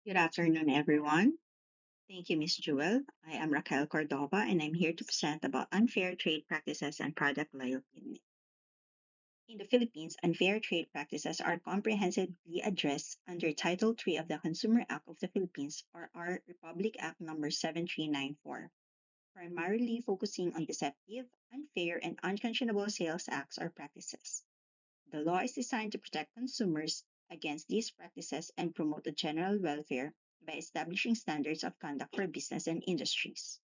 Good afternoon, everyone. Thank you, Ms. Jewel. I am Raquel Cordova, and I'm here to present about unfair trade practices and product liability. In the Philippines, unfair trade practices are comprehensively addressed under Title III of the Consumer Act of the Philippines, or our Republic Act number 7394, primarily focusing on deceptive, unfair, and unconscionable sales acts or practices. The law is designed to protect consumers against these practices and promote the general welfare by establishing standards of conduct for business and industries.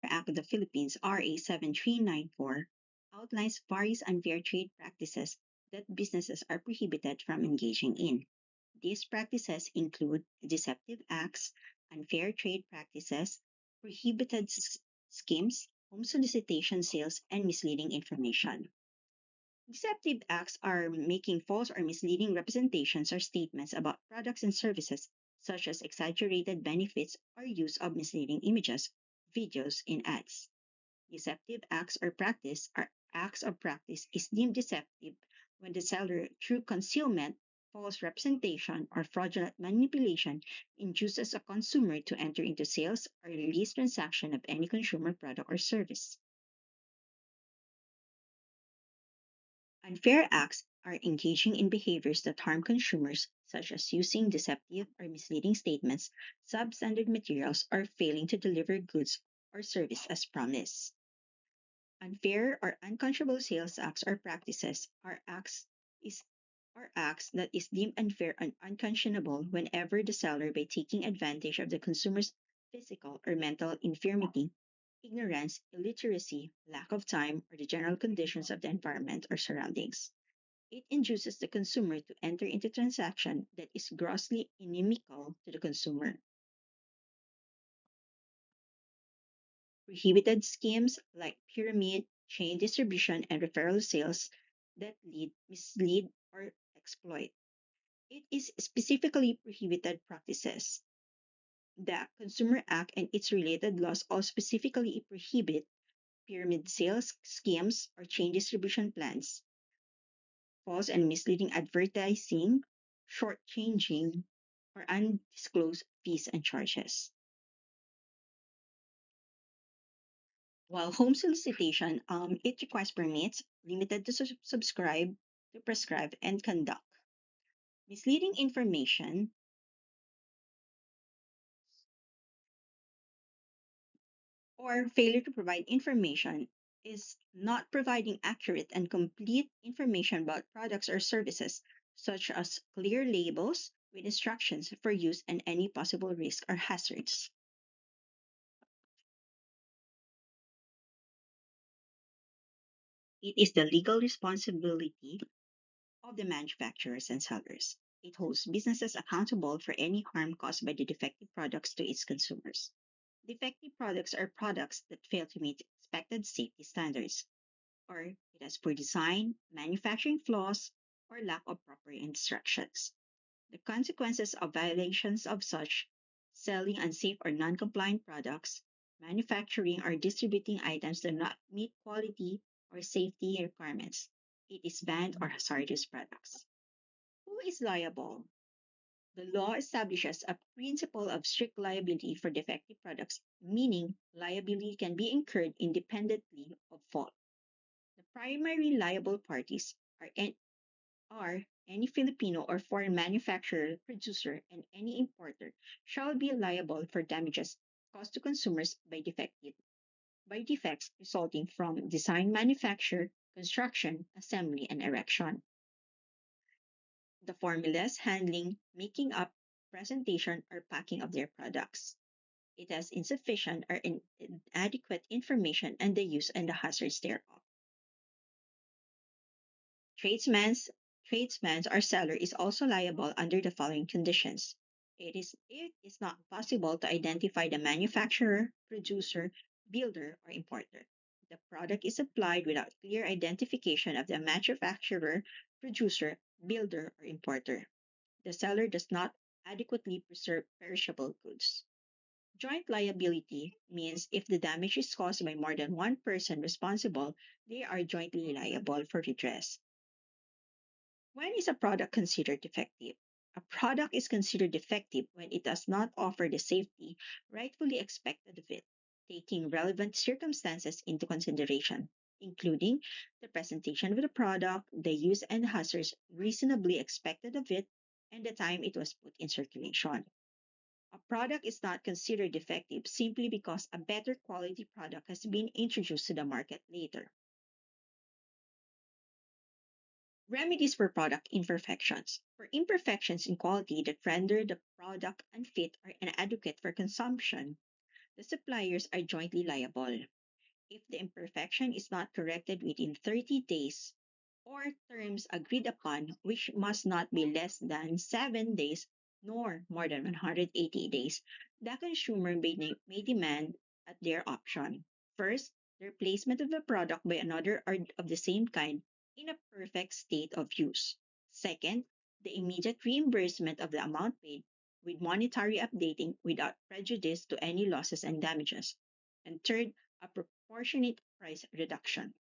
The Act of the Philippines, RA 7394, outlines various unfair trade practices that businesses are prohibited from engaging in. These practices include deceptive acts, unfair trade practices, prohibited schemes, home solicitation sales, and misleading information. Deceptive acts are making false or misleading representations or statements about products and services, such as exaggerated benefits or use of misleading images, videos in ads. Deceptive acts or practice are acts of practice is deemed deceptive when the seller, through concealment, false representation, or fraudulent manipulation, induces a consumer to enter into sales or lease transaction of any consumer product or service. Unfair acts are engaging in behaviors that harm consumers, such as using deceptive or misleading statements, substandard materials, or failing to deliver goods or service as promised. Unfair or unconscionable sales acts or practices is are acts that is deemed unfair and unconscionable whenever the seller, by taking advantage of the consumer's physical or mental infirmity, ignorance, illiteracy, lack of time, or the general conditions of the environment or surroundings. It induces the consumer to enter into transaction that is grossly inimical to the consumer. Prohibited schemes like pyramid, chain distribution, and referral sales that mislead, or exploit. It is specifically prohibited practices. The Consumer Act and its related laws all specifically prohibit pyramid sales schemes or chain distribution plans, false and misleading advertising, shortchanging, or undisclosed fees and charges. While home solicitation, it requires permits limited to subscribe, to prescribe, and conduct. Misleading information or failure to provide information is not providing accurate and complete information about products or services, such as clear labels with instructions for use and any possible risk or hazards. It is the legal responsibility of the manufacturers and sellers. It holds businesses accountable for any harm caused by the defective products to its consumers. Defective products are products that fail to meet expected safety standards, or it has poor design, manufacturing flaws, or lack of proper instructions. The consequences of violations of such selling unsafe or non compliant products, manufacturing or distributing items that do not meet quality or safety requirements. It is banned or hazardous products. Who is liable? The law establishes a principle of strict liability for defective products, meaning liability can be incurred independently of fault. The primary liable parties are any Filipino or foreign manufacturer, producer, and any importer shall be liable for damages caused to consumers by defects resulting from design, manufacture, construction, assembly, and erection. The formulas handling, making up, presentation, or packing of their products. It has insufficient or inadequate information on the use and the hazards thereof. Tradesman's tradesman's or seller is also liable under the following conditions. It is not possible to identify the manufacturer, producer, builder, or importer. The product is supplied without clear identification of the manufacturer, producer, builder, or importer. The seller does not adequately preserve perishable goods. Joint liability means if the damage is caused by more than one person responsible, they are jointly liable for redress. When is a product considered defective? A product is considered defective when it does not offer the safety rightfully expected of it, taking relevant circumstances into consideration, including the presentation of the product, the use and hazards reasonably expected of it, and the time it was put in circulation. A product is not considered defective simply because a better quality product has been introduced to the market later. Remedies for product imperfections. For imperfections in quality that render the product unfit or inadequate for consumption, the suppliers are jointly liable. If the imperfection is not corrected within 30 days or terms agreed upon, which must not be less than 7 days nor more than 180 days, the consumer may demand at their option. First, the replacement of the product by another or of the same kind in a perfect state of use. Second, the immediate reimbursement of the amount paid with monetary updating without prejudice to any losses and damages. And third, a proportionate price reduction.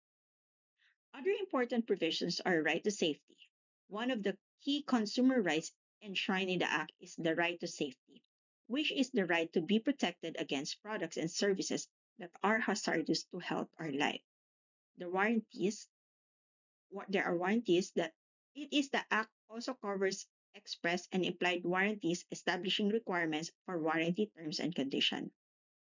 Other important provisions are right to safety. One of the key consumer rights enshrined in the Act is the right to safety, which is the right to be protected against products and services that are hazardous to health or life. The warranties, there are warranties that it is the Act also covers express and implied warranties establishing requirements for warranty terms and conditions.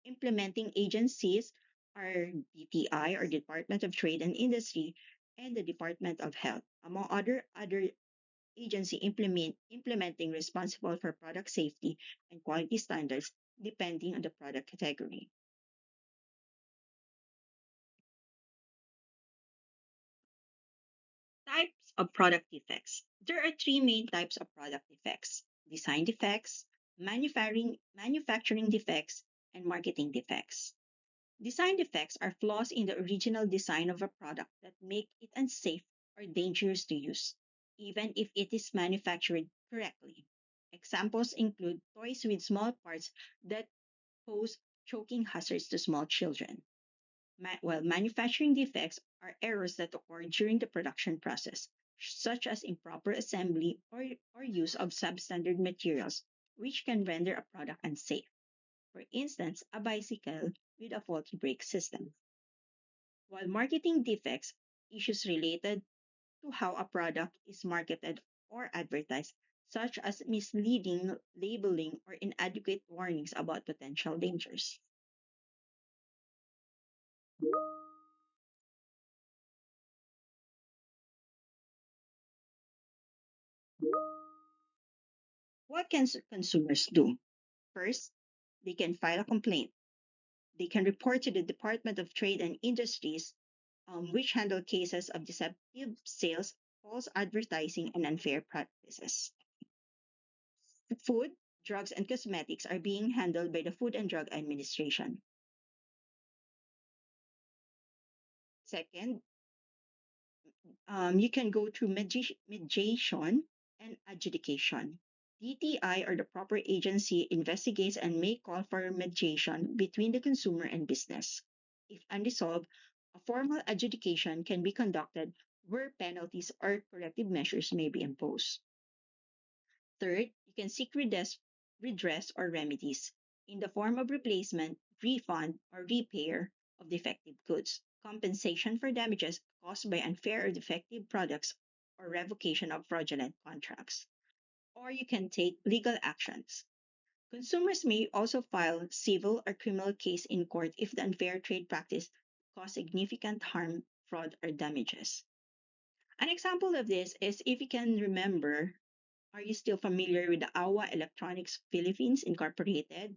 Implementing agencies are DTI or Department of Trade and Industry and the Department of Health, among other agency implementing responsible for product safety and quality standards depending on the product category. Types of product defects. There are three main types of product defects: design defects, manufacturing defects, and marketing defects. Design defects are flaws in the original design of a product that make it unsafe or dangerous to use, even if it is manufactured correctly. Examples include toys with small parts that pose choking hazards to small children, while manufacturing defects are errors that occur during the production process, such as improper assembly or use of substandard materials, which can render a product unsafe. For instance, a bicycle with a faulty brake system. While marketing defects, issues related to how a product is marketed or advertised, such as misleading labeling or inadequate warnings about potential dangers. What can consumers do? First, they can file a complaint. They can report to the Department of Trade and Industries, which handle cases of deceptive sales, false advertising, and unfair practices. Food, drugs, and cosmetics are being handled by the Food and Drug Administration. Second, you can go through mediation and adjudication. DTI or the proper agency investigates and may call for mediation between the consumer and business. If unresolved, a formal adjudication can be conducted where penalties or corrective measures may be imposed. Third, you can seek redress or remedies in the form of replacement, refund, or repair of defective goods, compensation for damages caused by unfair or defective products, or revocation of fraudulent contracts. Or you can take legal actions. Consumers may also file civil or criminal case in court if the unfair trade practice caused significant harm, fraud, or damages. An example of this is if you can remember, are you still familiar with the AWA Electronics Philippines Incorporated?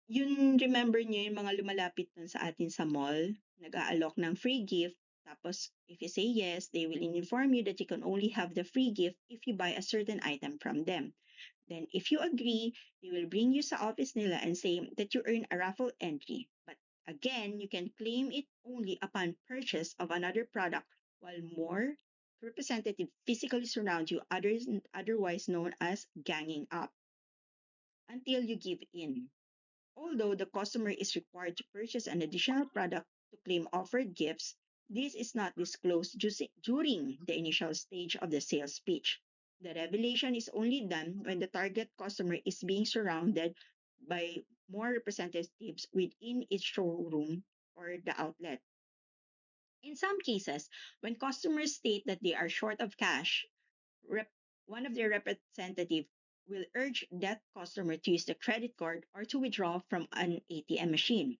Yun, remember nyo yung mga lumalapit dun sa atin sa mall, nag-aalok ng free gift, tapos if you say yes, they will inform you that you can only have the free gift if you buy a certain item from them. Then if you agree, they will bring you sa office nila and say that you earn a raffle entry. But again, you can claim it only upon purchase of another product while more representative physically surround you, otherwise known as ganging up, until you give in. Although the customer is required to purchase an additional product to claim offered gifts, This is not disclosed during the initial stage of the sales pitch. The revelation is only done when the target customer is being surrounded by more representatives within its showroom or the outlet. In some cases, when customers state that they are short of cash, rep- one of their representatives will urge that customer to use the credit card or to withdraw from an ATM machine.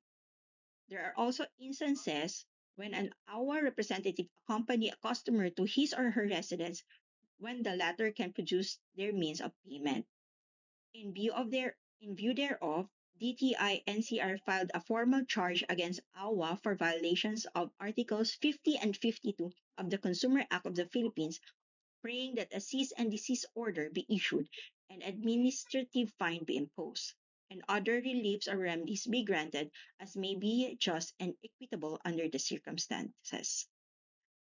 There are also instances when an our representative accompany a customer to his or her residence when the latter can produce their means of payment. In view thereof, DTI NCR filed a formal charge against AWA for violations of Articles 50 and 52 of the Consumer Act of the Philippines, praying that a cease and desist order be issued, an administrative fine be imposed, and other reliefs or remedies be granted as may be just and equitable under the circumstances.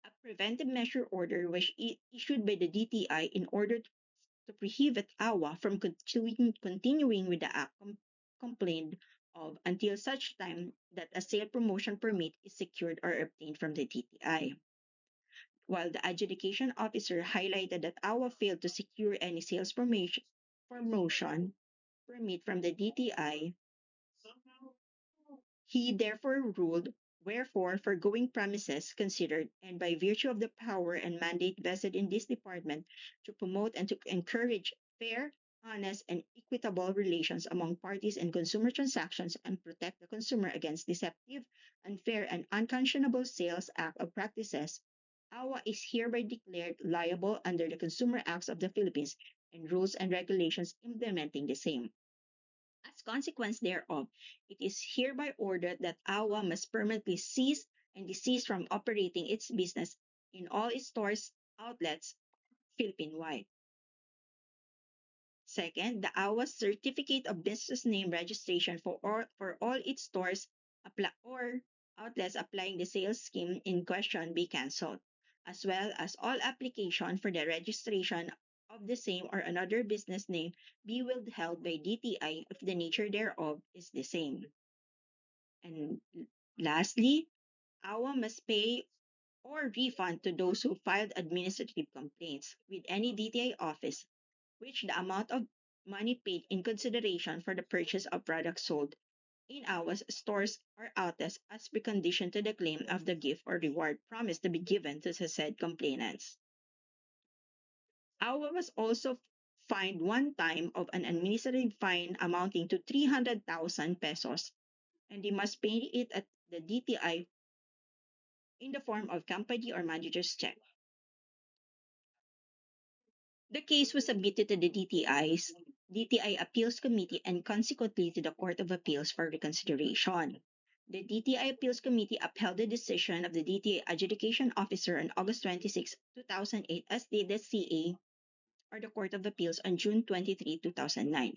A preventive measure order was issued by the DTI in order to prohibit AWA from continuing with the act complained of until such time that a sale promotion permit is secured or obtained from the DTI. While the adjudication officer highlighted that AWA failed to secure any sales promotion permit from the DTI, he therefore ruled, wherefore, foregoing premises considered, and by virtue of the power and mandate vested in this department to promote and to encourage fair, honest, and equitable relations among parties and consumer transactions and protect the consumer against deceptive, unfair, and unconscionable sales act of practices, AWA is hereby declared liable under the Consumer Acts of the Philippines and rules and regulations implementing the same. As consequence thereof, it is hereby ordered that AWA must permanently cease and desist from operating its business in all its stores, outlets, Philippine-wide. Second, the AWA's certificate of business name registration for all its stores or outlets applying the sales scheme in question be cancelled, as well as all application for the registration of the same or another business name be withheld by DTI if the nature thereof is the same. And lastly, AWA must pay or refund to those who filed administrative complaints with any DTI office, which the amount of money paid in consideration for the purchase of products sold in AWA's stores or outlets as precondition to the claim of the gift or reward promised to be given to the said complainants. AWA was also fined one time of an administrative fine amounting to 300,000 pesos, and they must pay it at the DTI in the form of company or manager's check. The case was submitted to the DTI Appeals Committee and consequently to the Court of Appeals for reconsideration. The DTI Appeals Committee upheld the decision of the DTI Adjudication Officer on August 26, 2008 as did the CA or the Court of Appeals on June 23, 2009.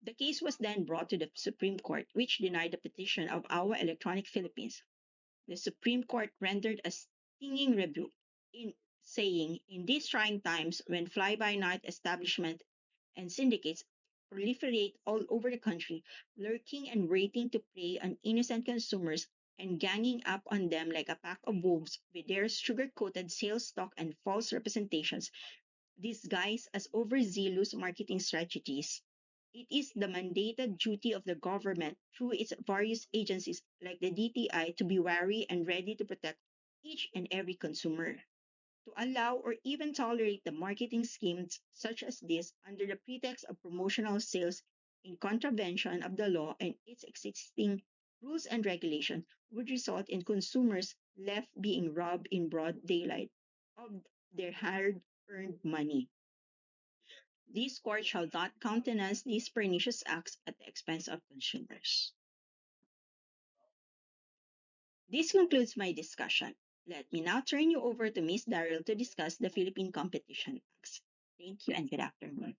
The case was then brought to the Supreme Court, which denied the petition of AWA Electronic Philippines. The Supreme Court rendered a stinging rebuke in saying, in these trying times when fly-by-night establishments and syndicates proliferate all over the country, lurking and waiting to prey on innocent consumers and ganging up on them like a pack of wolves with their sugar-coated sales talk and false representations disguised as overzealous marketing strategies. It is the mandated duty of the government through its various agencies like the DTI to be wary and ready to protect each and every consumer. To allow or even tolerate the marketing schemes such as this under the pretext of promotional sales in contravention of the law and its existing rules and regulations would result in consumers left being robbed in broad daylight of their hard earned money. This court shall not countenance these pernicious acts at the expense of consumers. This concludes my discussion. Let me now turn you over to Ms. Daryl to discuss the Philippine Competition Acts. Thank you and good afternoon.